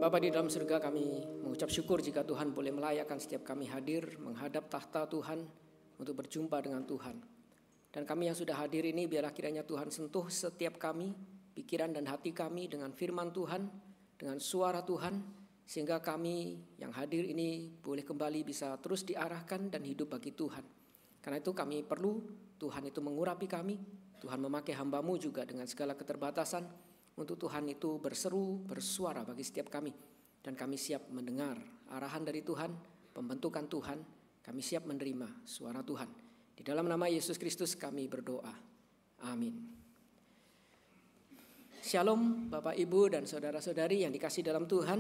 Bapa di dalam surga, kami mengucap syukur jika Tuhan boleh melayakkan setiap kami hadir menghadap tahta Tuhan untuk berjumpa dengan Tuhan. Dan kami yang sudah hadir ini, biarlah kiranya Tuhan sentuh setiap kami, pikiran dan hati kami dengan firman Tuhan, dengan suara Tuhan, sehingga kami yang hadir ini boleh kembali bisa terus diarahkan dan hidup bagi Tuhan. Karena itu kami perlu Tuhan itu mengurapi kami, Tuhan memakai hamba-Mu juga dengan segala keterbatasan, untuk Tuhan itu berseru, bersuara bagi setiap kami. Dan kami siap mendengar arahan dari Tuhan, pembentukan Tuhan. Kami siap menerima suara Tuhan. Di dalam nama Yesus Kristus kami berdoa. Amin. Shalom Bapak, Ibu, dan saudara-saudari yang dikasihi dalam Tuhan.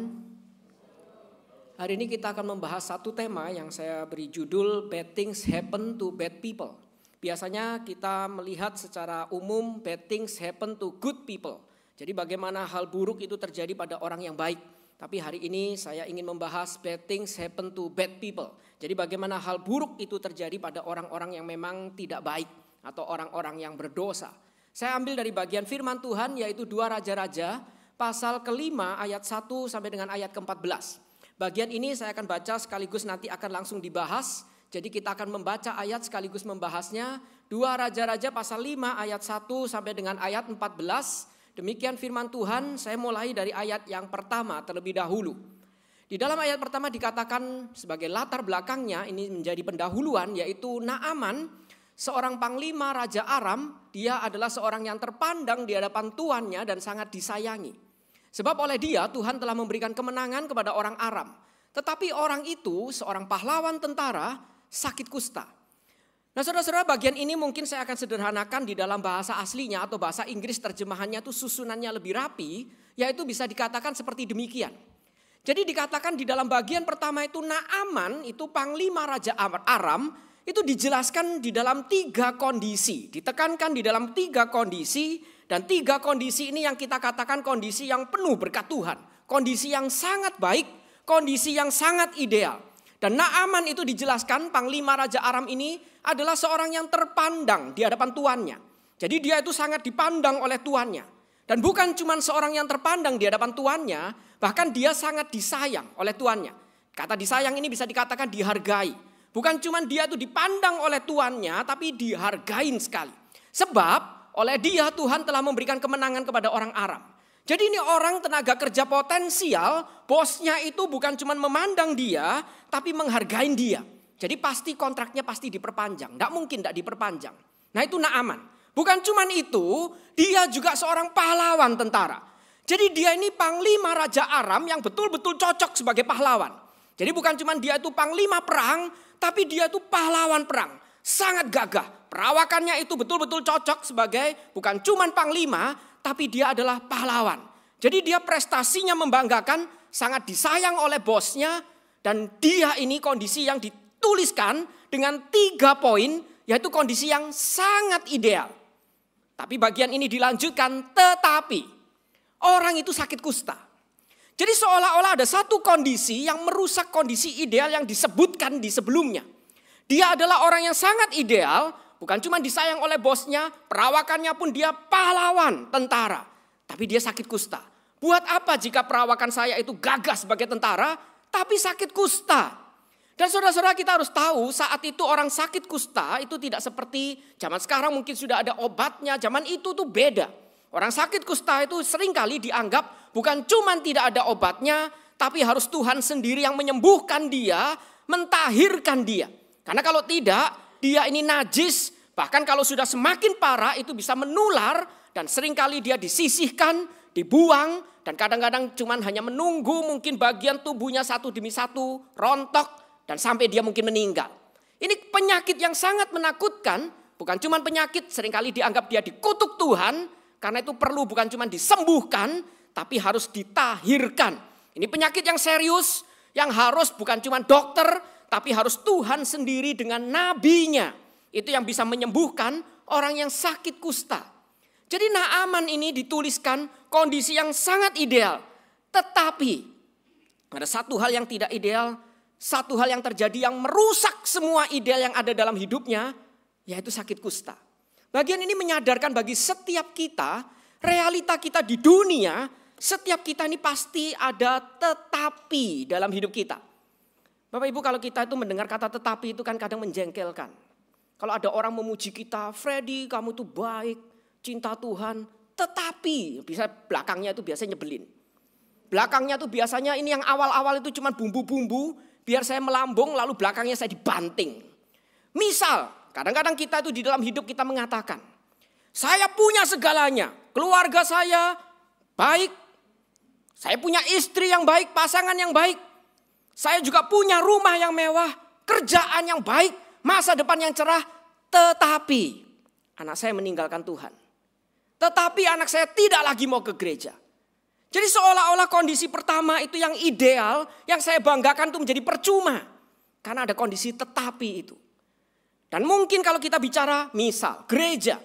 Hari ini kita akan membahas satu tema yang saya beri judul Bad Things Happen to Bad People. Biasanya kita melihat secara umum bad things happen to good people. Jadi bagaimana hal buruk itu terjadi pada orang yang baik. Tapi hari ini saya ingin membahas bad things happen to bad people. Jadi bagaimana hal buruk itu terjadi pada orang-orang yang memang tidak baik atau orang-orang yang berdosa. Saya ambil dari bagian firman Tuhan, yaitu 2 Raja-Raja pasal ke-5 ayat 1 sampai dengan ayat ke-14. Bagian ini saya akan baca sekaligus nanti akan langsung dibahas. Jadi kita akan membaca ayat sekaligus membahasnya. 2 Raja-Raja pasal 5 ayat 1 sampai dengan ayat 14. Demikian firman Tuhan. Saya mulai dari ayat yang pertama terlebih dahulu. Di dalam ayat pertama dikatakan sebagai latar belakangnya, ini menjadi pendahuluan, yaitu Naaman, seorang panglima Raja Aram. Dia adalah seorang yang terpandang di hadapan tuannya dan sangat disayangi. Sebab oleh dia Tuhan telah memberikan kemenangan kepada orang Aram. Tetapi orang itu, seorang pahlawan tentara, sakit kusta. Nah saudara-saudara, bagian ini mungkin saya akan sederhanakan di dalam bahasa aslinya atau bahasa Inggris terjemahannya itu susunannya lebih rapi, yaitu bisa dikatakan seperti demikian. Jadi dikatakan di dalam bagian pertama itu Naaman itu panglima Raja Aram, itu dijelaskan di dalam 3 kondisi. Ditekankan di dalam 3 kondisi, dan 3 kondisi ini yang kita katakan kondisi yang penuh berkat Tuhan. Kondisi yang sangat baik, kondisi yang sangat ideal. Dan Naaman itu dijelaskan panglima Raja Aram ini adalah seorang yang terpandang di hadapan tuannya. Jadi dia itu sangat dipandang oleh tuannya. Dan bukan cuma seorang yang terpandang di hadapan tuannya, bahkan dia sangat disayang oleh tuannya. Kata disayang ini bisa dikatakan dihargai. Bukan cuma dia itu dipandang oleh tuannya, tapi dihargain sekali. Sebab oleh dia Tuhan telah memberikan kemenangan kepada orang Aram. Jadi ini orang tenaga kerja potensial, bosnya itu bukan cuma memandang dia, tapi menghargain dia. Jadi pasti kontraknya pasti diperpanjang, tidak mungkin tidak diperpanjang. Nah itu Naaman. Bukan cuma itu, dia juga seorang pahlawan tentara. Jadi dia ini panglima Raja Aram yang betul-betul cocok sebagai pahlawan. Jadi bukan cuma dia itu panglima perang, tapi dia itu pahlawan perang. Sangat gagah, perawakannya itu betul-betul cocok sebagai bukan cuma panglima, tapi dia adalah pahlawan. Jadi dia prestasinya membanggakan, sangat disayang oleh bosnya. Dan dia ini kondisi yang dituliskan dengan 3 poin, yaitu kondisi yang sangat ideal. Tapi bagian ini dilanjutkan, tetapi orang itu sakit kusta. Jadi seolah-olah ada satu kondisi yang merusak kondisi ideal yang disebutkan di sebelumnya. Dia adalah orang yang sangat ideal, bukan cuma disayang oleh bosnya, perawakannya pun dia pahlawan tentara. Tapi dia sakit kusta. Buat apa jika perawakan saya itu gagah sebagai tentara, tapi sakit kusta? Dan saudara-saudara, kita harus tahu saat itu orang sakit kusta itu tidak seperti zaman sekarang mungkin sudah ada obatnya. Zaman itu tuh beda. Orang sakit kusta itu seringkali dianggap bukan cuma tidak ada obatnya, tapi harus Tuhan sendiri yang menyembuhkan dia, mentahirkan dia. Karena kalau tidak, dia ini najis. Bahkan kalau sudah semakin parah itu bisa menular dan seringkali dia disisihkan, dibuang. Dan kadang-kadang cuma hanya menunggu mungkin bagian tubuhnya satu demi satu rontok dan sampai dia mungkin meninggal. Ini penyakit yang sangat menakutkan. Bukan cuma penyakit, seringkali dianggap dia dikutuk Tuhan. Karena itu perlu bukan cuma disembuhkan, tapi harus ditahirkan. Ini penyakit yang serius, yang harus bukan cuma dokter, tapi harus Tuhan sendiri dengan nabinya. Itu yang bisa menyembuhkan orang yang sakit kusta. Jadi Naaman ini dituliskan kondisi yang sangat ideal. Tetapi ada satu hal yang tidak ideal, satu hal yang terjadi yang merusak semua ideal yang ada dalam hidupnya, yaitu sakit kusta. Bagian ini menyadarkan bagi setiap kita, realita kita di dunia Setiap kita ini pasti ada tetapi dalam hidup kita. Bapak Ibu, kalau kita itu mendengar kata tetapi itu kan kadang menjengkelkan. Kalau ada orang memuji kita, Freddy kamu tuh baik, cinta Tuhan. Tetapi, bisa belakangnya itu biasanya nyebelin. Belakangnya tuh biasanya ini yang awal-awal itu cuma bumbu-bumbu, biar saya melambung lalu belakangnya saya dibanting. Misal, kadang-kadang kita itu di dalam hidup kita mengatakan, saya punya segalanya, keluarga saya baik, saya punya istri yang baik, pasangan yang baik, saya juga punya rumah yang mewah, kerjaan yang baik, masa depan yang cerah, tetapi anak saya meninggalkan Tuhan. Tetapi anak saya tidak lagi mau ke gereja. Jadi seolah-olah kondisi pertama itu yang ideal, yang saya banggakan itu menjadi percuma. Karena ada kondisi tetapi itu. Dan mungkin kalau kita bicara misal gereja.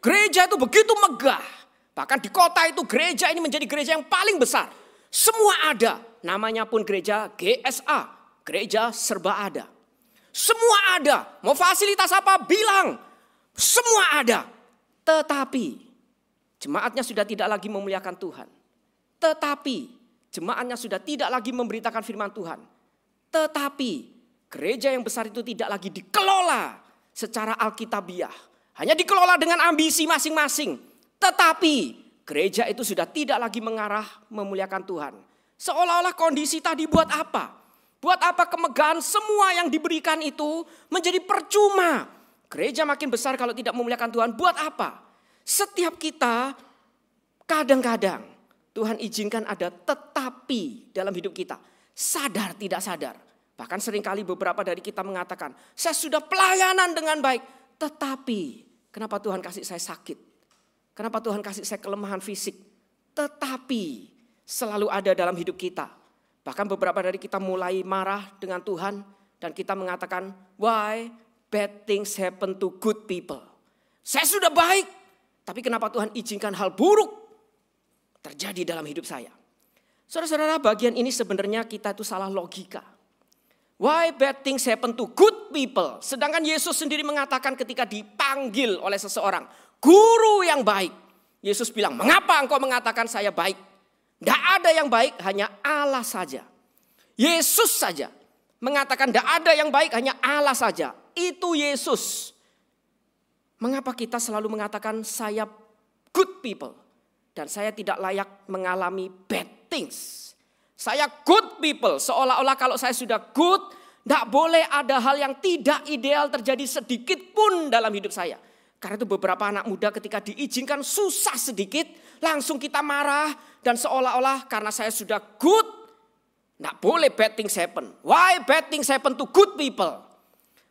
Gereja itu begitu megah. Bahkan di kota itu gereja ini menjadi gereja yang paling besar. Semua ada. Namanya pun gereja GSA. Gereja serba ada. Semua ada. Mau fasilitas apa bilang. Semua ada. Tetapi jemaatnya sudah tidak lagi memuliakan Tuhan. Tetapi jemaatnya sudah tidak lagi memberitakan firman Tuhan. Tetapi gereja yang besar itu tidak lagi dikelola secara alkitabiah. Hanya dikelola dengan ambisi masing-masing. Tetapi gereja itu sudah tidak lagi mengarah memuliakan Tuhan. Seolah-olah kondisi tadi buat apa? Buat apa kemegahan semua yang diberikan itu menjadi percuma? Gereja makin besar kalau tidak memuliakan Tuhan, buat apa? Setiap kita kadang-kadang Tuhan izinkan ada tetapi dalam hidup kita. Sadar tidak sadar. Bahkan seringkali beberapa dari kita mengatakan, saya sudah pelayanan dengan baik. Tetapi kenapa Tuhan kasih saya sakit? Kenapa Tuhan kasih saya kelemahan fisik? Tetapi selalu ada dalam hidup kita. Bahkan beberapa dari kita mulai marah dengan Tuhan. Dan kita mengatakan, why bad things happen to good people? Saya sudah baik. Tapi kenapa Tuhan izinkan hal buruk terjadi dalam hidup saya? Saudara-saudara, bagian ini sebenarnya kita itu salah logika. Why bad things happen to good people? Sedangkan Yesus sendiri mengatakan ketika dipanggil oleh seseorang, guru yang baik. Yesus bilang, mengapa engkau mengatakan saya baik? Tidak ada yang baik, hanya Allah saja. Yesus saja mengatakan tidak ada yang baik, hanya Allah saja. Itu Yesus. Mengapa kita selalu mengatakan saya good people dan saya tidak layak mengalami bad things? Saya good people, seolah-olah kalau saya sudah good, tidak boleh ada hal yang tidak ideal terjadi sedikit pun dalam hidup saya. Karena itu beberapa anak muda ketika diizinkan susah sedikit, langsung kita marah dan seolah-olah karena saya sudah good, tidak boleh bad things happen. Why bad things happen to good people?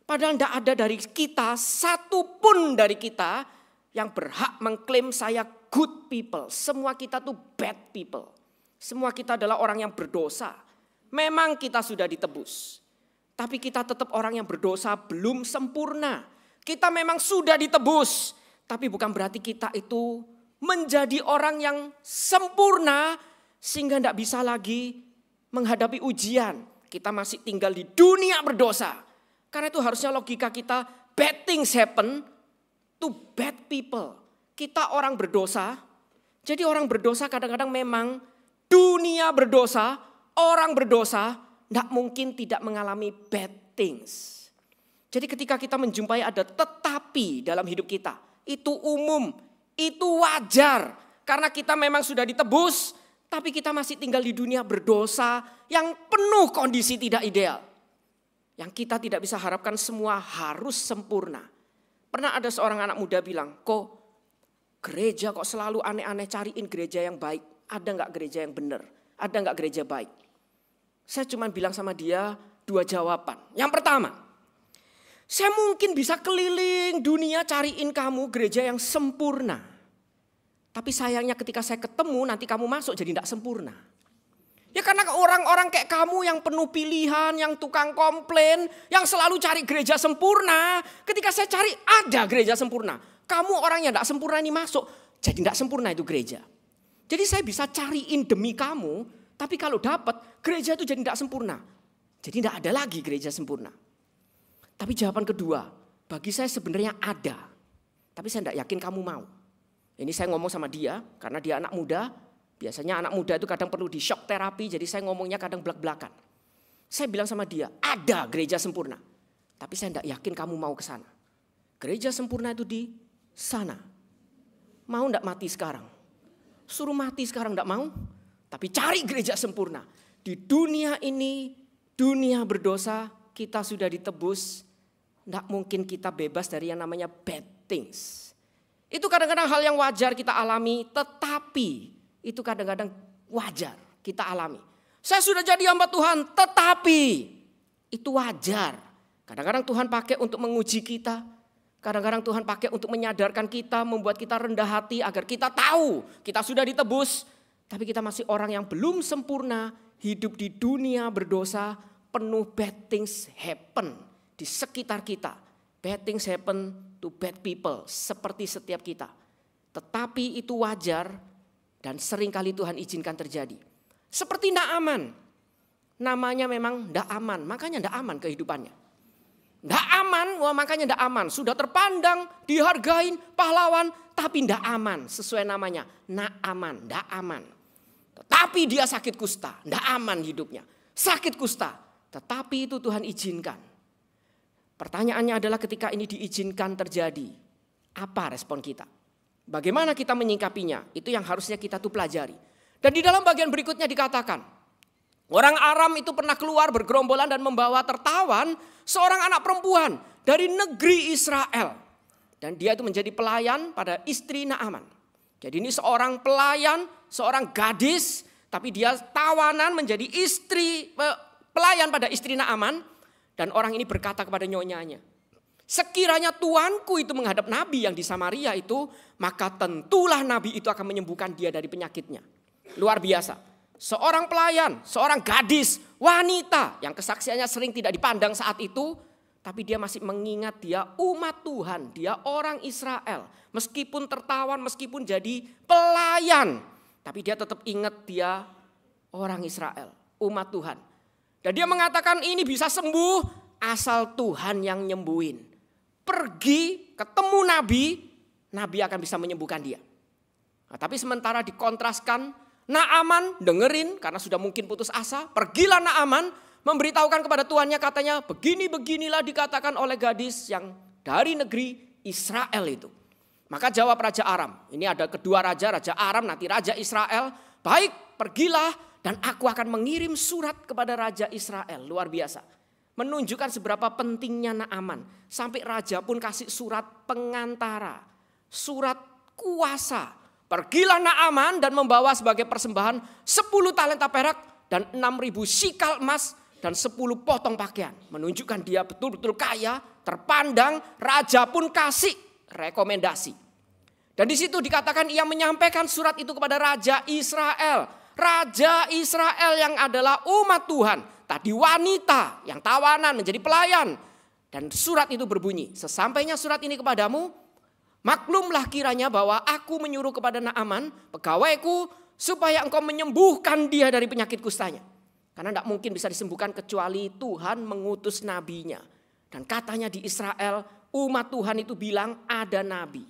Padahal tidak ada dari kita, satu pun dari kita yang berhak mengklaim saya good people. Semua kita tuh bad people. Semua kita adalah orang yang berdosa. Memang kita sudah ditebus. Tapi kita tetap orang yang berdosa belum sempurna. Kita memang sudah ditebus. Tapi bukan berarti kita itu menjadi orang yang sempurna. Sehingga tidak bisa lagi menghadapi ujian. Kita masih tinggal di dunia berdosa. Karena itu harusnya logika kita, bad things happen to bad people. Kita orang berdosa. Jadi orang berdosa kadang-kadang memang dunia berdosa, orang berdosa, tidak mungkin tidak mengalami bad things. Jadi ketika kita menjumpai ada tetapi dalam hidup kita, itu umum, itu wajar. Karena kita memang sudah ditebus, tapi kita masih tinggal di dunia berdosa yang penuh kondisi tidak ideal. Yang kita tidak bisa harapkan semua harus sempurna. Pernah ada seorang anak muda bilang, kok gereja kok selalu aneh-aneh, cariin gereja yang baik. Ada enggak gereja yang benar? Ada enggak gereja baik? Saya cuma bilang sama dia 2 jawaban. Yang pertama, saya mungkin bisa keliling dunia cariin kamu gereja yang sempurna. Tapi sayangnya ketika saya ketemu nanti kamu masuk jadi tidak sempurna. Ya karena orang-orang kayak kamu yang penuh pilihan, yang tukang komplain, yang selalu cari gereja sempurna. Ketika saya cari ada gereja sempurna. Kamu orang yang tidak sempurna ini masuk, jadi tidak sempurna itu gereja. Jadi saya bisa cariin demi kamu, tapi kalau dapat gereja itu jadi tidak sempurna. Jadi tidak ada lagi gereja sempurna. Tapi jawaban kedua, bagi saya sebenarnya ada. Tapi saya tidak yakin kamu mau. Ini saya ngomong sama dia, karena dia anak muda. Biasanya anak muda itu kadang perlu di shock terapi, jadi saya ngomongnya kadang belak-belakan. Saya bilang sama dia, ada gereja sempurna. Tapi saya tidak yakin kamu mau ke sana. Gereja sempurna itu di sana. Mau tidak mati sekarang? Suruh mati sekarang tidak mau. Tapi cari gereja sempurna. Di dunia ini, dunia berdosa, kita sudah ditebus. Tidak mungkin kita bebas dari yang namanya bad things. Itu kadang-kadang hal yang wajar kita alami, tetapi itu kadang-kadang wajar kita alami. Saya sudah jadi hamba Tuhan, tetapi itu wajar. Kadang-kadang Tuhan pakai untuk menguji kita. Kadang-kadang Tuhan pakai untuk menyadarkan kita, membuat kita rendah hati agar kita tahu kita sudah ditebus. Tapi kita masih orang yang belum sempurna, hidup di dunia berdosa, penuh bad things happen di sekitar kita. Bad things happen to bad people, seperti setiap kita. Tetapi itu wajar dan seringkali Tuhan izinkan terjadi. Seperti Naaman. Namanya memang tidak aman, makanya tidak aman kehidupannya. Tidak aman, makanya tidak aman. Sudah terpandang, dihargain, pahlawan, tapi tidak aman. Sesuai namanya, Naaman, tidak aman. Tetapi dia sakit kusta, tidak aman hidupnya. Sakit kusta, tetapi itu Tuhan izinkan. Pertanyaannya adalah ketika ini diizinkan terjadi, apa respon kita? Bagaimana kita menyingkapinya? Itu yang harusnya kita tuh pelajari. Dan di dalam bagian berikutnya dikatakan, orang Aram itu pernah keluar bergerombolan dan membawa tertawan seorang anak perempuan dari negeri Israel. Dan dia itu menjadi pelayan pada istri Naaman. Jadi ini seorang pelayan, seorang gadis, tapi dia tawanan menjadi istri, pelayan pada istri Naaman. Dan orang ini berkata kepada nyonyanya, sekiranya tuanku itu menghadap nabi yang di Samaria itu, maka tentulah nabi itu akan menyembuhkan dia dari penyakitnya. Luar biasa. Seorang pelayan, seorang gadis, wanita yang kesaksiannya sering tidak dipandang saat itu, tapi dia masih mengingat dia umat Tuhan, dia orang Israel. Meskipun tertawan, meskipun jadi pelayan, tapi dia tetap ingat dia orang Israel, umat Tuhan. Dan dia mengatakan ini bisa sembuh asal Tuhan yang nyembuhin. Pergi ketemu nabi akan bisa menyembuhkan dia. Nah, tapi sementara dikontraskan, Naaman dengerin karena sudah mungkin putus asa. Pergilah Naaman memberitahukan kepada tuannya, katanya beginilah dikatakan oleh gadis yang dari negeri Israel itu. Maka jawab Raja Aram, ini ada kedua raja, Raja Aram nanti Raja Israel. Baik, pergilah. Dan aku akan mengirim surat kepada Raja Israel. Luar biasa. Menunjukkan seberapa pentingnya Naaman. Sampai raja pun kasih surat pengantara. Surat kuasa. Pergilah Naaman dan membawa sebagai persembahan 10 talenta perak dan 6.000 sikal emas dan 10 potong pakaian. Menunjukkan dia betul-betul kaya, terpandang. Raja pun kasih rekomendasi. Dan di situ dikatakan ia menyampaikan surat itu kepada Raja Israel. Raja Israel yang adalah umat Tuhan. Tadi wanita yang tawanan menjadi pelayan. Dan surat itu berbunyi, sesampainya surat ini kepadamu, maklumlah kiranya bahwa aku menyuruh kepada Naaman, pegawaiku, supaya engkau menyembuhkan dia dari penyakit kustanya. Karena tidak mungkin bisa disembuhkan kecuali Tuhan mengutus nabinya. Dan katanya di Israel, umat Tuhan itu bilang ada nabi.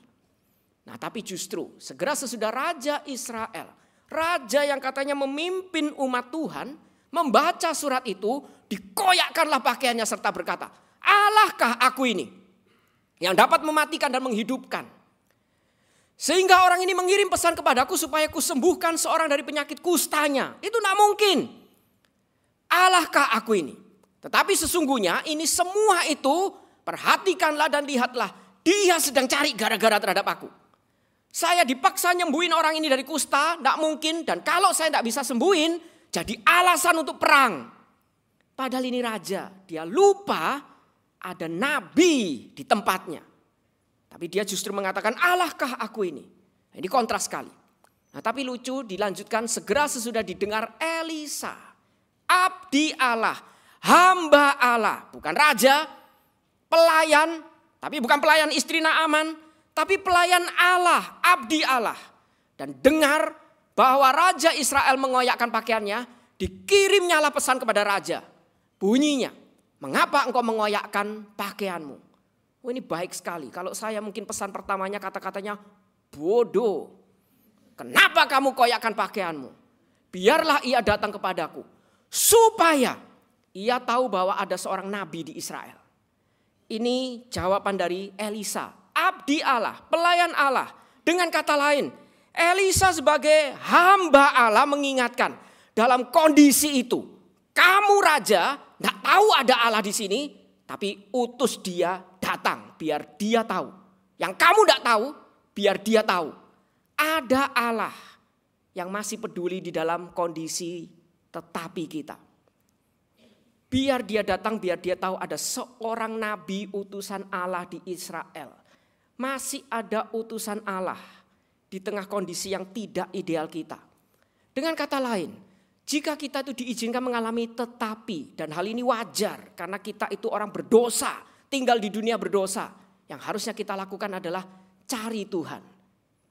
Nah tapi justru segera sesudah Raja Israel, raja yang katanya memimpin umat Tuhan, membaca surat itu, dikoyakkanlah pakaiannya serta berkata, Allahkah aku ini yang dapat mematikan dan menghidupkan? Sehingga orang ini mengirim pesan kepadaku supaya kusembuhkan seorang dari penyakit kustanya. Itu tidak mungkin. Allahkah aku ini? Tetapi sesungguhnya ini semua itu, perhatikanlah dan lihatlah, dia sedang cari gara-gara terhadap aku. Saya dipaksa nyembuhin orang ini dari kusta, tidak mungkin. Dan kalau saya tidak bisa sembuhin, jadi alasan untuk perang. Padahal ini raja, dia lupa ada nabi di tempatnya. Tapi dia justru mengatakan, Allahkah aku ini? Nah, ini kontras sekali. Nah, tapi lucu dilanjutkan, segera sesudah didengar Elisa, abdi Allah, hamba Allah, bukan raja, pelayan, tapi bukan pelayan istri Naaman, tapi pelayan Allah, abdi Allah. Dan dengar bahwa Raja Israel mengoyakkan pakaiannya, dikirimnyalah pesan kepada raja. Bunyinya, mengapa engkau mengoyakkan pakaianmu? Oh, ini baik sekali. Kalau saya mungkin pesan pertamanya kata-katanya bodoh. Kenapa kamu koyakkan pakaianmu? Biarlah ia datang kepadaku. Supaya ia tahu bahwa ada seorang nabi di Israel. Ini jawaban dari Elisa, abdi Allah, pelayan Allah. Dengan kata lain, Elisa sebagai hamba Allah mengingatkan dalam kondisi itu. Kamu raja, tidak tahu ada Allah di sini, tapi utus dia datang biar dia tahu. Yang kamu tidak tahu, biar dia tahu. Ada Allah yang masih peduli di dalam kondisi tetapi kita. Biar dia datang, biar dia tahu ada seorang nabi utusan Allah di Israel. Masih ada utusan Allah di tengah kondisi yang tidak ideal kita. Dengan kata lain, jika kita itu diizinkan mengalami tetapi, dan hal ini wajar karena kita itu orang berdosa, tinggal di dunia berdosa. Yang harusnya kita lakukan adalah cari Tuhan,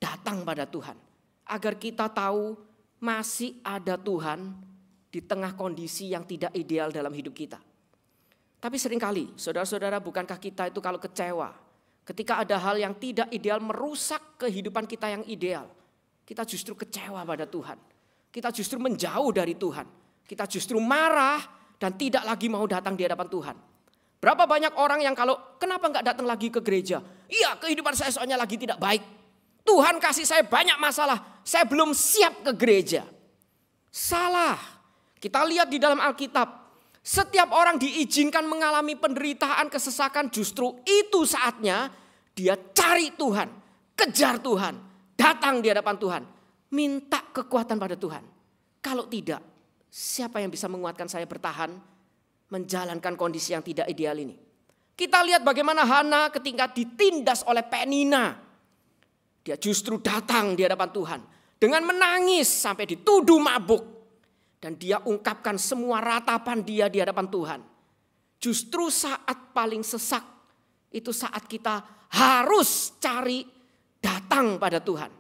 datang pada Tuhan. Agar kita tahu masih ada Tuhan di tengah kondisi yang tidak ideal dalam hidup kita. Tapi seringkali, saudara-saudara, bukankah kita itu kalau kecewa, ketika ada hal yang tidak ideal merusak kehidupan kita yang ideal, kita justru kecewa pada Tuhan. Kita justru menjauh dari Tuhan. Kita justru marah dan tidak lagi mau datang di hadapan Tuhan. Berapa banyak orang yang kalau kenapa nggak datang lagi ke gereja? Iya, kehidupan saya soalnya lagi tidak baik. Tuhan kasih saya banyak masalah. Saya belum siap ke gereja. Salah. Kita lihat di dalam Alkitab. Setiap orang diizinkan mengalami penderitaan, kesesakan, justru itu saatnya dia cari Tuhan. Kejar Tuhan. Datang di hadapan Tuhan. Minta kekuatan pada Tuhan. Kalau tidak, siapa yang bisa menguatkan saya bertahan menjalankan kondisi yang tidak ideal ini? Kita lihat bagaimana Hana ketika ditindas oleh Penina. Dia justru datang di hadapan Tuhan dengan menangis sampai dituduh mabuk. Dan dia ungkapkan semua ratapan dia di hadapan Tuhan. Justru saat paling sesak, itu saat kita harus cari datang pada Tuhan.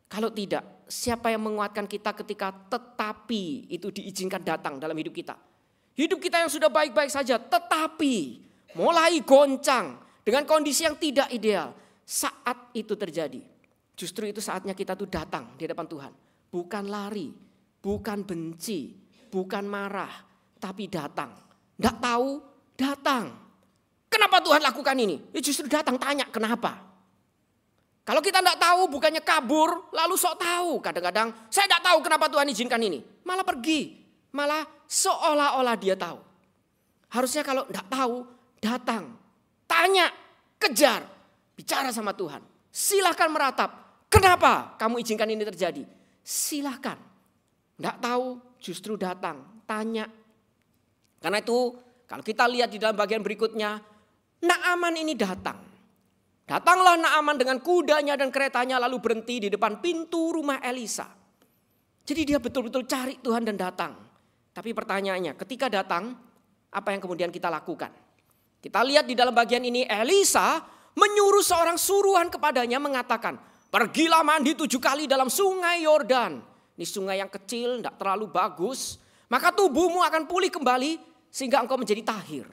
Kalau tidak, siapa yang menguatkan kita ketika tetapi itu diizinkan datang dalam hidup kita? Hidup kita yang sudah baik-baik saja, tetapi mulai goncang dengan kondisi yang tidak ideal. Saat itu terjadi, justru itu saatnya kita tuh datang di hadapan Tuhan. Bukan lari, bukan benci, bukan marah, tapi datang. Tidak tahu, datang. Kenapa Tuhan lakukan ini? Ya justru datang, tanya kenapa. Kalau kita tidak tahu, bukannya kabur, lalu sok tahu. Kadang-kadang saya tidak tahu kenapa Tuhan izinkan ini. Malah pergi, malah seolah-olah dia tahu. Harusnya kalau tidak tahu, datang, tanya, kejar, bicara sama Tuhan. Silahkan meratap. Kenapa kamu izinkan ini terjadi? Silahkan. Tidak tahu, justru datang, tanya. Karena itu kalau kita lihat di dalam bagian berikutnya, Naaman ini datang. Datanglah Naaman dengan kudanya dan keretanya lalu berhenti di depan pintu rumah Elisa. Jadi dia betul-betul cari Tuhan dan datang. Tapi pertanyaannya, ketika datang, apa yang kemudian kita lakukan? Kita lihat di dalam bagian ini Elisa menyuruh seorang suruhan kepadanya mengatakan, pergilah mandi 7 kali dalam sungai Yordan. Ini sungai yang kecil, tidak terlalu bagus. Maka tubuhmu akan pulih kembali sehingga engkau menjadi tahir.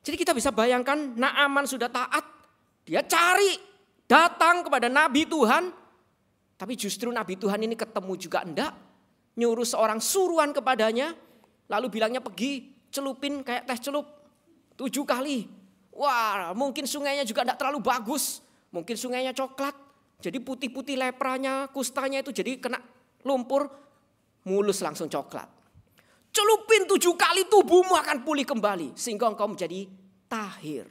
Jadi kita bisa bayangkan Naaman sudah taat. Dia cari, datang kepada Nabi Tuhan. Tapi justru Nabi Tuhan ini ketemu juga enggak. Nyuruh seorang suruhan kepadanya. Lalu bilangnya pergi celupin kayak teh celup 7 kali. Wah, mungkin sungainya juga enggak terlalu bagus. Mungkin sungainya coklat. Jadi putih-putih lepranya, kustanya itu jadi kena lumpur. Mulus langsung coklat. Celupin 7 kali tubuhmu akan pulih kembali. Sehingga engkau menjadi tahir.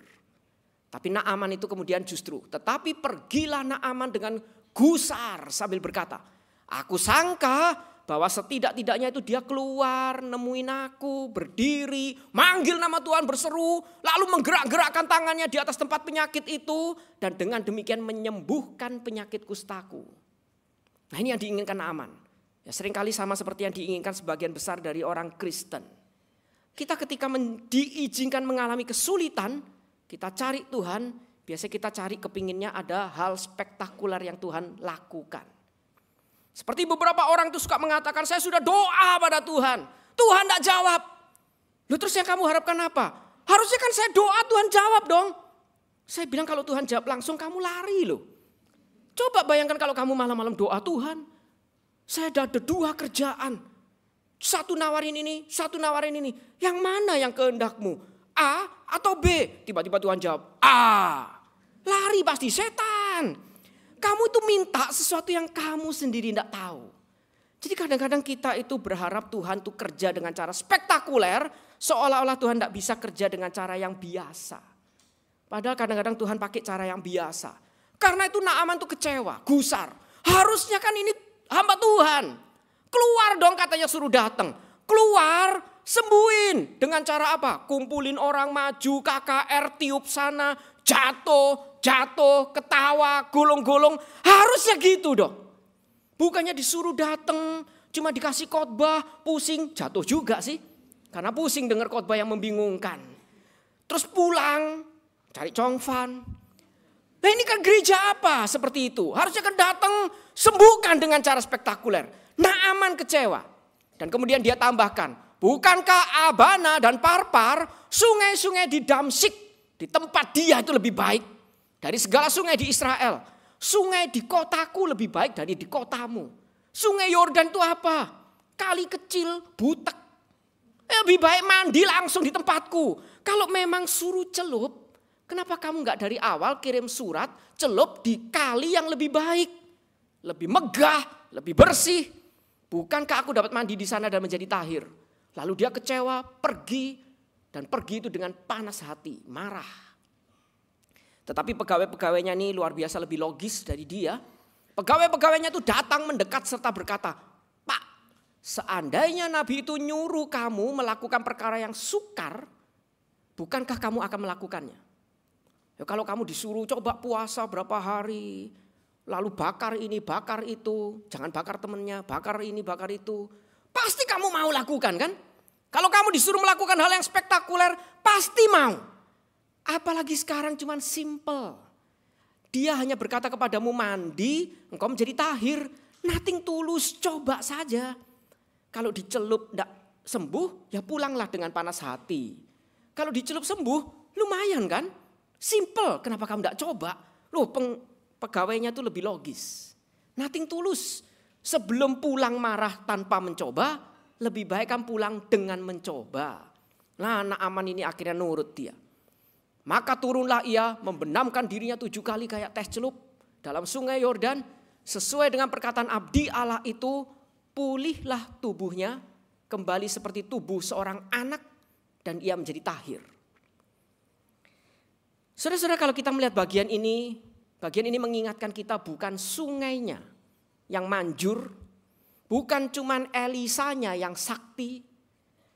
Tapi Naaman itu kemudian justru, tetapi pergilah Naaman dengan gusar sambil berkata, aku sangka bahwa setidak-tidaknya itu dia keluar, nemuin aku, berdiri, manggil nama Tuhan, berseru, lalu menggerak-gerakkan tangannya di atas tempat penyakit itu, dan dengan demikian menyembuhkan penyakit kustaku. Nah ini yang diinginkan Naaman. Ya seringkali sama seperti yang diinginkan sebagian besar dari orang Kristen. Kita ketika diizinkan mengalami kesulitan, kita cari Tuhan, biasanya kita cari kepinginnya ada hal spektakuler yang Tuhan lakukan. Seperti beberapa orang itu suka mengatakan, saya sudah doa pada Tuhan. Tuhan tidak jawab. Lalu terus yang kamu harapkan apa? Harusnya kan saya doa Tuhan jawab dong. Saya bilang kalau Tuhan jawab langsung kamu lari loh. Coba bayangkan kalau kamu malam-malam doa, Tuhan, saya ada 2 kerjaan. Satu nawarin ini, satu nawarin ini. Yang mana yang kehendakmu? A atau B? Tiba-tiba Tuhan jawab, A. Lari pasti setan. Kamu itu minta sesuatu yang kamu sendiri tidak tahu. Jadi kadang-kadang kita itu berharap Tuhan itu kerja dengan cara spektakuler. Seolah-olah Tuhan tidak bisa kerja dengan cara yang biasa. Padahal kadang-kadang Tuhan pakai cara yang biasa. Karena itu Naaman tuh kecewa, gusar. Harusnya kan ini hamba Tuhan. Keluar dong katanya suruh datang. Keluar, sembuhin. Dengan cara apa? Kumpulin orang maju, KKR, tiup sana, jatuh, ketawa, golong-golong. Harusnya gitu dong. Bukannya disuruh datang, cuma dikasih khotbah, pusing, jatuh juga sih. Karena pusing dengar khotbah yang membingungkan. Terus pulang, cari congfan. Nah ini kan gereja apa seperti itu? Harusnya kan datang, sembuhkan dengan cara spektakuler. Naaman kecewa. Dan kemudian dia tambahkan, bukankah Abana dan Parpar, sungai-sungai di Damsyik, di tempat dia itu lebih baik dari segala sungai di Israel. Sungai di kotaku lebih baik dari di kotamu. Sungai Yordan itu apa? Kali kecil, butek. Lebih baik mandi langsung di tempatku. Kalau memang suruh celup, kenapa kamu nggak dari awal kirim surat celup di kali yang lebih baik? Lebih megah, lebih bersih. Bukankah aku dapat mandi di sana dan menjadi tahir? Lalu dia kecewa, pergi. Dan pergi itu dengan panas hati, marah. Tetapi pegawai-pegawainya ini luar biasa lebih logis dari dia. Pegawai-pegawainya itu datang mendekat serta berkata, Pak, seandainya Nabi itu nyuruh kamu melakukan perkara yang sukar, bukankah kamu akan melakukannya? Ya, kalau kamu disuruh coba puasa berapa hari, lalu bakar ini, bakar itu, jangan bakar temennya, bakar ini, bakar itu. Pasti kamu mau lakukan kan? Kalau kamu disuruh melakukan hal yang spektakuler, pasti mau. Apalagi sekarang cuman simple. Dia hanya berkata kepadamu mandi, engkau menjadi tahir. Nothing tulus, coba saja. Kalau dicelup tidak sembuh, ya pulanglah dengan panas hati. Kalau dicelup sembuh, lumayan kan? Simple, kenapa kamu tidak coba? Loh, pegawainya itu lebih logis. Nothing tulus. Sebelum pulang marah tanpa mencoba, lebih baik kamu pulang dengan mencoba. Nah, Naaman ini akhirnya nurut dia. Maka turunlah ia membenamkan dirinya 7 kali kayak tes celup dalam sungai Yordan. Sesuai dengan perkataan abdi Allah itu, pulihlah tubuhnya kembali seperti tubuh seorang anak dan ia menjadi tahir. Saudara-saudara, kalau kita melihat bagian ini mengingatkan kita bukan sungainya yang manjur, bukan cuman Elisanya yang sakti,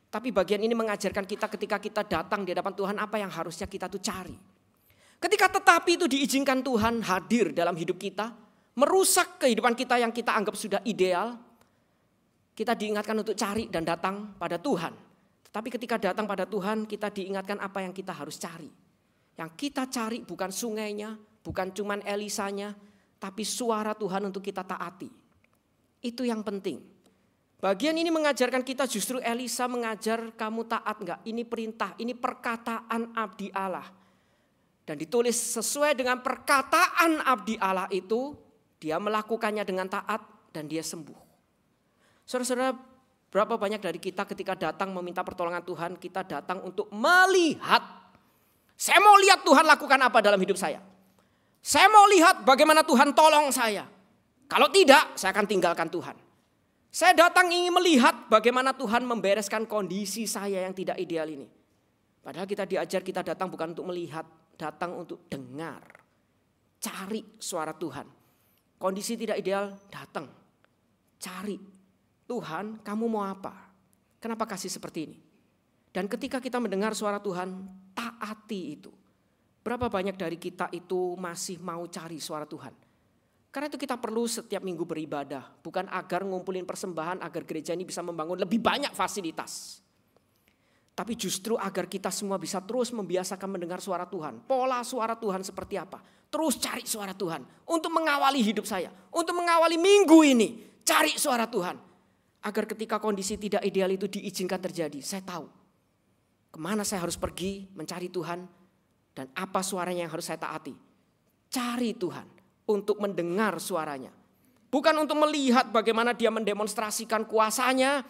tapi bagian ini mengajarkan kita ketika kita datang di hadapan Tuhan apa yang harusnya kita tuh cari. Ketika tetapi itu diizinkan Tuhan hadir dalam hidup kita, merusak kehidupan kita yang kita anggap sudah ideal, kita diingatkan untuk cari dan datang pada Tuhan. Tetapi ketika datang pada Tuhan, kita diingatkan apa yang kita harus cari. Yang kita cari bukan sungainya, bukan cuman Elisanya, tapi suara Tuhan untuk kita taati. Itu yang penting. Bagian ini mengajarkan kita justru Elisa mengajar kamu taat enggak. Ini perintah, ini perkataan abdi Allah. Dan ditulis sesuai dengan perkataan abdi Allah itu, dia melakukannya dengan taat dan dia sembuh. Saudara-saudara, berapa banyak dari kita ketika datang meminta pertolongan Tuhan, kita datang untuk melihat. Saya mau lihat Tuhan lakukan apa dalam hidup saya. Saya mau lihat bagaimana Tuhan tolong saya. Kalau tidak, saya akan tinggalkan Tuhan. Saya datang ingin melihat bagaimana Tuhan membereskan kondisi saya yang tidak ideal ini. Padahal kita diajar kita datang bukan untuk melihat, datang untuk dengar. Cari suara Tuhan. Kondisi tidak ideal, datang. Cari. Tuhan, kamu mau apa? Kenapa kasih seperti ini? Dan ketika kita mendengar suara Tuhan, taati itu. Berapa banyak dari kita itu masih mau cari suara Tuhan? Karena itu kita perlu setiap minggu beribadah. Bukan agar ngumpulin persembahan agar gereja ini bisa membangun lebih banyak fasilitas. Tapi justru agar kita semua bisa terus membiasakan mendengar suara Tuhan. Pola suara Tuhan seperti apa? Terus cari suara Tuhan. Untuk mengawali hidup saya. Untuk mengawali minggu ini. Cari suara Tuhan. Agar ketika kondisi tidak ideal itu diizinkan terjadi. Saya tahu. Kemana saya harus pergi mencari Tuhan. Dan apa suaranya yang harus saya taati. Cari Tuhan. untuk mendengar suaranya. Bukan untuk melihat bagaimana dia mendemonstrasikan kuasanya.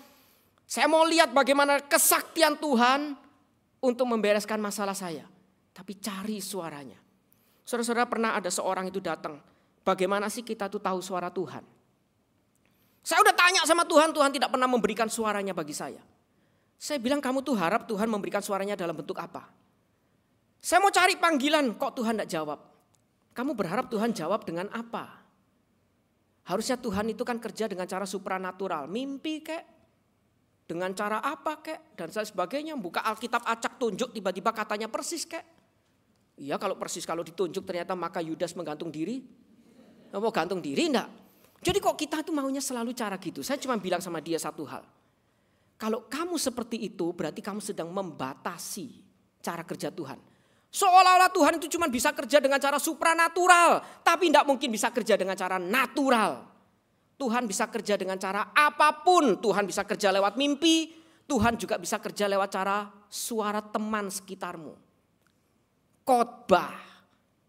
Saya mau lihat bagaimana kesaktian Tuhan untuk membereskan masalah saya. Tapi cari suaranya. Saudara-saudara, pernah ada seorang itu datang. Bagaimana sih kita tuh tahu suara Tuhan? Saya udah tanya sama Tuhan, Tuhan tidak pernah memberikan suaranya bagi saya. Saya bilang, kamu tuh harap Tuhan memberikan suaranya dalam bentuk apa? Saya mau cari panggilan, kok Tuhan tidak jawab? Kamu berharap Tuhan jawab dengan apa? Harusnya Tuhan itu kan kerja dengan cara supranatural. Mimpi kek, dengan cara apa kek, dan sebagainya. Buka Alkitab acak tunjuk, tiba-tiba katanya persis kek. Iya, kalau persis, kalau ditunjuk ternyata maka Yudas menggantung diri. Mau gantung diri enggak? Jadi kok kita itu maunya selalu cara gitu. Saya cuma bilang sama dia satu hal. Kalau kamu seperti itu berarti kamu sedang membatasi cara kerja Tuhan. Seolah-olah Tuhan itu cuma bisa kerja dengan cara supranatural. Tapi tidak mungkin bisa kerja dengan cara natural. Tuhan bisa kerja dengan cara apapun. Tuhan bisa kerja lewat mimpi. Tuhan juga bisa kerja lewat cara suara teman sekitarmu. Khotbah,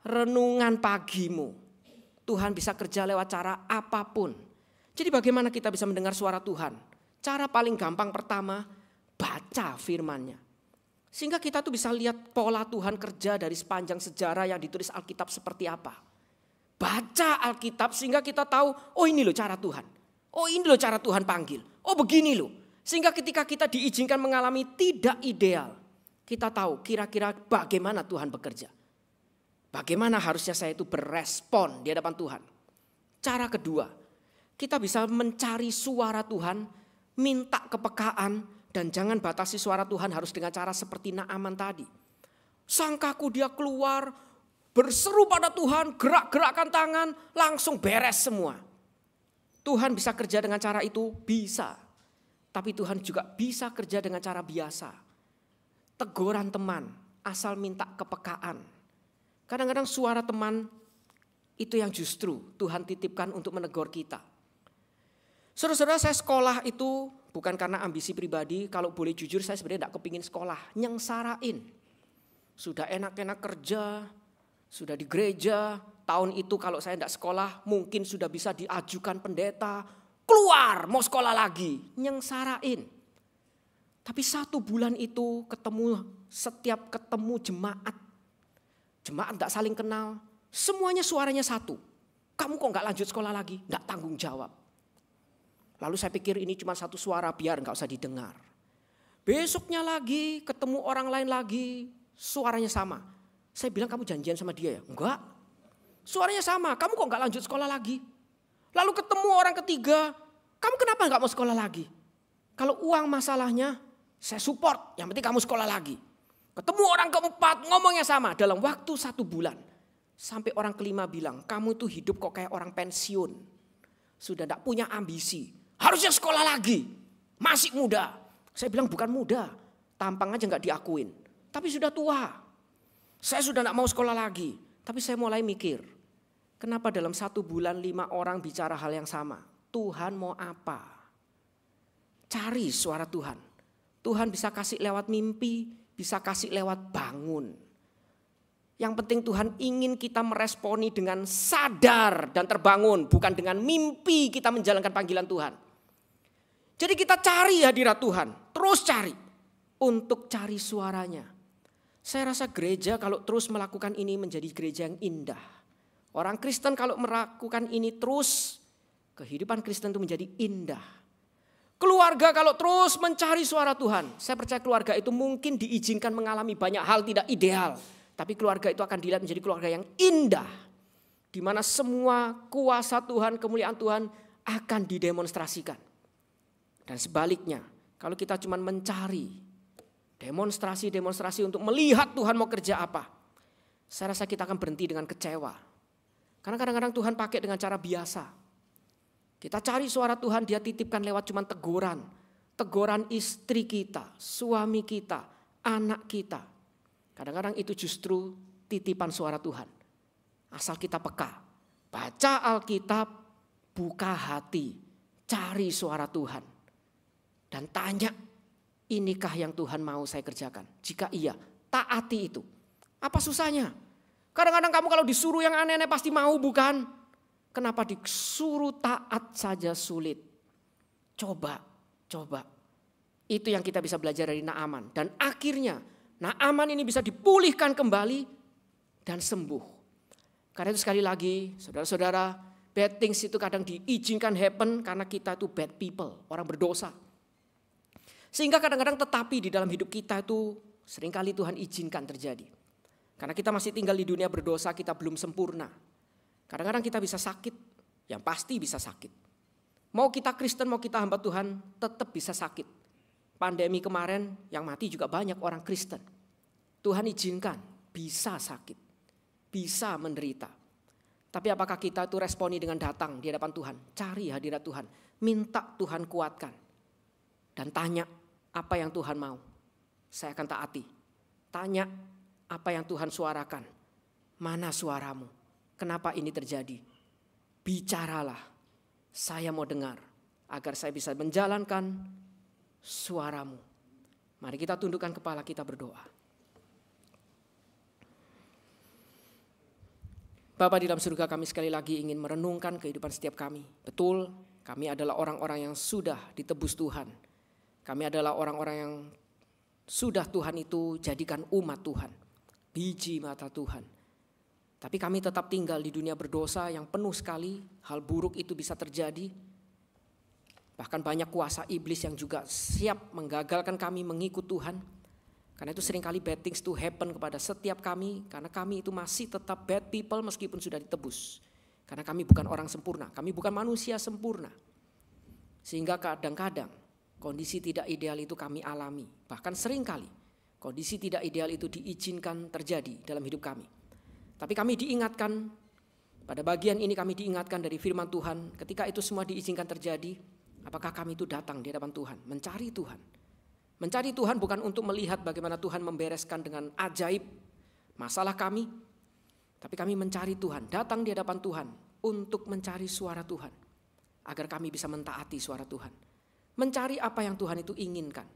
renungan pagimu. Tuhan bisa kerja lewat cara apapun. Jadi bagaimana kita bisa mendengar suara Tuhan? Cara paling gampang pertama, baca firman-Nya. Sehingga kita tuh bisa lihat pola Tuhan kerja dari sepanjang sejarah yang ditulis Alkitab seperti apa. Baca Alkitab sehingga kita tahu, oh ini loh cara Tuhan. Oh ini loh cara Tuhan panggil. Oh begini loh. Sehingga ketika kita diizinkan mengalami tidak ideal, kita tahu kira-kira bagaimana Tuhan bekerja. Bagaimana harusnya saya itu berespon di hadapan Tuhan. Cara kedua, kita bisa mencari suara Tuhan, minta kepekaan, dan jangan batasi suara Tuhan harus dengan cara seperti Naaman tadi. Sangkaku dia keluar, berseru pada Tuhan, gerak-gerakkan tangan, langsung beres semua. Tuhan bisa kerja dengan cara itu? Bisa. Tapi Tuhan juga bisa kerja dengan cara biasa. Teguran teman, asal minta kepekaan. Kadang-kadang suara teman itu yang justru Tuhan titipkan untuk menegur kita. Saudara-saudara, saya sekolah itu bukan karena ambisi pribadi. Kalau boleh jujur, saya sebenarnya tidak kepingin sekolah. Nyengsarain. Sudah enak-enak kerja, sudah di gereja. Tahun itu kalau saya tidak sekolah, mungkin sudah bisa diajukan pendeta. Keluar, mau sekolah lagi. Nyengsarain. Tapi 1 bulan itu setiap ketemu jemaat. Jemaat tidak saling kenal. Semuanya suaranya satu. Kamu kok nggak lanjut sekolah lagi? Nggak tanggung jawab. Lalu saya pikir ini cuma satu suara, biar nggak usah didengar. Besoknya lagi ketemu orang lain lagi, suaranya sama. Saya bilang, kamu janjian sama dia ya? Enggak. Suaranya sama, kamu kok nggak lanjut sekolah lagi? Lalu ketemu orang ketiga, kamu kenapa nggak mau sekolah lagi? Kalau uang masalahnya, saya support, yang penting kamu sekolah lagi. Ketemu orang keempat, ngomongnya sama dalam waktu 1 bulan. Sampai orang kelima bilang, kamu itu hidup kok kayak orang pensiun. Sudah tidak punya ambisi. Harusnya sekolah lagi, masih muda. Saya bilang bukan muda, tampang aja nggak diakuin. Tapi sudah tua, saya sudah nggak mau sekolah lagi. Tapi saya mulai mikir, kenapa dalam 1 bulan 5 orang bicara hal yang sama? Tuhan mau apa? Cari suara Tuhan. Tuhan bisa kasih lewat mimpi, bisa kasih lewat bangun. Yang penting Tuhan ingin kita meresponi dengan sadar dan terbangun. Bukan dengan mimpi kita menjalankan panggilan Tuhan. Jadi kita cari hadirat Tuhan. Terus cari. Untuk cari suaranya. Saya rasa gereja kalau terus melakukan ini menjadi gereja yang indah. Orang Kristen kalau melakukan ini terus. Kehidupan Kristen itu menjadi indah. Keluarga kalau terus mencari suara Tuhan. Saya percaya keluarga itu mungkin diizinkan mengalami banyak hal tidak ideal. Tapi keluarga itu akan dilihat menjadi keluarga yang indah. Di mana semua kuasa Tuhan, kemuliaan Tuhan akan didemonstrasikan. Dan sebaliknya, kalau kita cuma mencari demonstrasi-demonstrasi untuk melihat Tuhan mau kerja apa. Saya rasa kita akan berhenti dengan kecewa. Karena kadang-kadang Tuhan pakai dengan cara biasa. Kita cari suara Tuhan, dia titipkan lewat cuma teguran. Teguran istri kita, suami kita, anak kita. Kadang-kadang itu justru titipan suara Tuhan. Asal kita peka. Baca Alkitab, buka hati, cari suara Tuhan. Dan tanya, inikah yang Tuhan mau saya kerjakan? Jika iya, taati itu. Apa susahnya? Kadang-kadang kamu kalau disuruh yang aneh-aneh pasti mau, bukan? Kenapa disuruh taat saja sulit? Coba. Itu yang kita bisa belajar dari Naaman. Dan akhirnya Naaman ini bisa dipulihkan kembali dan sembuh. Karena itu sekali lagi, saudara-saudara, bad things itu kadang diizinkan happen karena kita itu bad people, orang berdosa. Sehingga kadang-kadang tetapi di dalam hidup kita itu seringkali Tuhan izinkan terjadi. Karena kita masih tinggal di dunia berdosa, kita belum sempurna. Kadang-kadang kita bisa sakit, yang pasti bisa sakit. Mau kita Kristen, mau kita hamba Tuhan, tetap bisa sakit. Pandemi kemarin yang mati juga banyak orang Kristen. Tuhan izinkan, bisa sakit, bisa menderita. Tapi apakah kita itu responi dengan datang di hadapan Tuhan, cari hadirat Tuhan, minta Tuhan kuatkan. Dan tanya apa yang Tuhan mau, saya akan taati. Tanya apa yang Tuhan suarakan, mana suaramu, kenapa ini terjadi. Bicaralah, saya mau dengar agar saya bisa menjalankan suaramu. Mari kita tundukkan kepala kita berdoa. Bapa di dalam surga, kami sekali lagi ingin merenungkan kehidupan setiap kami. Betul, kami adalah orang-orang yang sudah ditebus Tuhan. Kami adalah orang-orang yang sudah Tuhan itu jadikan umat Tuhan, biji mata Tuhan. Tapi kami tetap tinggal di dunia berdosa yang penuh sekali hal buruk itu bisa terjadi. Bahkan banyak kuasa iblis yang juga siap menggagalkan kami mengikut Tuhan. Karena itu seringkali bad things to happen kepada setiap kami. Karena kami itu masih tetap bad people meskipun sudah ditebus. Karena kami bukan orang sempurna, kami bukan manusia sempurna. Sehingga kadang-kadang kondisi tidak ideal itu kami alami. Bahkan seringkali kondisi tidak ideal itu diizinkan terjadi dalam hidup kami. Tapi kami diingatkan, pada bagian ini kami diingatkan dari firman Tuhan, ketika itu semua diizinkan terjadi, apakah kami itu datang di hadapan Tuhan, mencari Tuhan. Mencari Tuhan bukan untuk melihat bagaimana Tuhan membereskan dengan ajaib masalah kami, tapi kami mencari Tuhan, datang di hadapan Tuhan untuk mencari suara Tuhan, agar kami bisa mentaati suara Tuhan. Mencari apa yang Tuhan itu inginkan.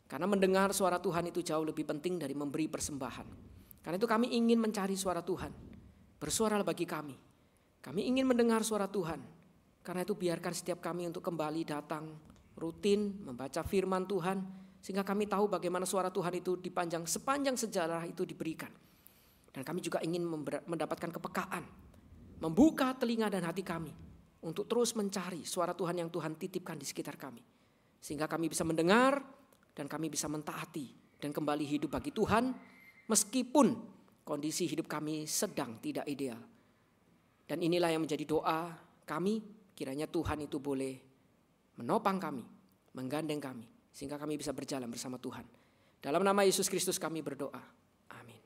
Karena mendengar suara Tuhan itu jauh lebih penting dari memberi persembahan. Karena itu kami ingin mencari suara Tuhan. Bersuaralah bagi kami. Kami ingin mendengar suara Tuhan. Karena itu biarkan setiap kami untuk kembali datang rutin membaca firman Tuhan. Sehingga kami tahu bagaimana suara Tuhan itu sepanjang sejarah itu diberikan. Dan kami juga ingin mendapatkan kepekaan. Membuka telinga dan hati kami. Untuk terus mencari suara Tuhan yang Tuhan titipkan di sekitar kami. Sehingga kami bisa mendengar dan kami bisa mentaati. Dan kembali hidup bagi Tuhan. Meskipun kondisi hidup kami sedang tidak ideal. Dan inilah yang menjadi doa kami, kiranya Tuhan itu boleh menopang kami, menggandeng kami, sehingga kami bisa berjalan bersama Tuhan. Dalam nama Yesus Kristus kami berdoa. Amin.